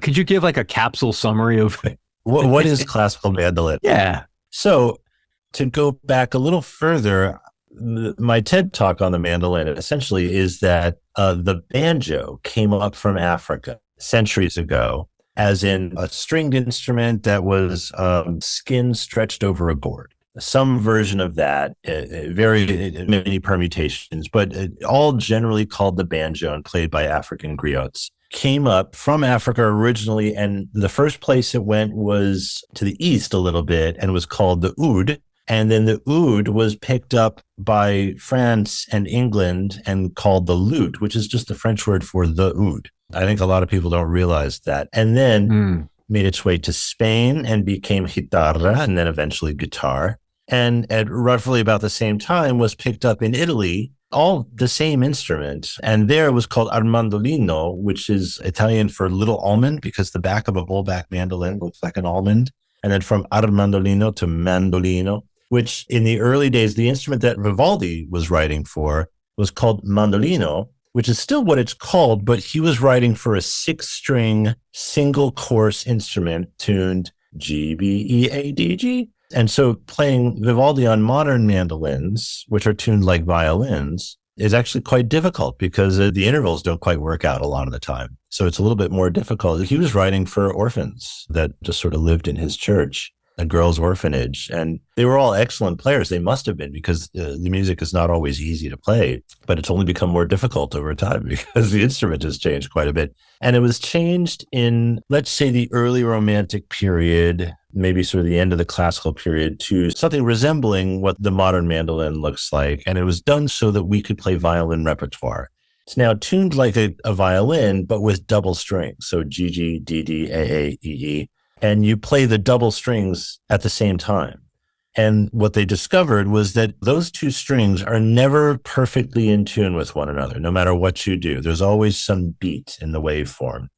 Could you give like a capsule summary of What is classical mandolin? Yeah. So to go back a little further, my TED talk on the mandolin essentially is that the banjo came up from Africa centuries ago, as in a stringed instrument that was skin stretched over a board. Some version of that, very many permutations, but all generally called the banjo and played by African griots. Came up from Africa originally, and the first place it went was to the east a little bit and was called the oud. And then the oud was picked up by France and England and called the lute, which is just the French word for the oud. I think a lot of people don't realize that. And then made its way to Spain and became guitarra, and then eventually guitar. And at roughly about the same time was picked up in Italy, all the same instrument. And there it was called armandolino, which is Italian for little almond, because the back of a bullback mandolin looks like an almond. And then from armandolino to mandolino, which in the early days, the instrument that Vivaldi was writing for was called mandolino, which is still what it's called, but he was writing for a 6-string single course instrument tuned G, B, E, A, D, G. And so playing Vivaldi on modern mandolins, which are tuned like violins, is actually quite difficult because the intervals don't quite work out a lot of the time. So it's a little bit more difficult. He was writing for orphans that just sort of lived in his church, a girls' orphanage. And they were all excellent players. They must have been, because the music is not always easy to play, but it's only become more difficult over time because the instrument has changed quite a bit. And it was changed in, let's say, the early Romantic period, maybe sort of the end of the classical period, to something resembling what the modern mandolin looks like. And it was done so that we could play violin repertoire. It's now tuned like a violin, but with double strings. So G, G, D, D, A, A, E, E. And you play the double strings at the same time. And what they discovered was that those two strings are never perfectly in tune with one another, no matter what you do. There's always some beat in the waveform.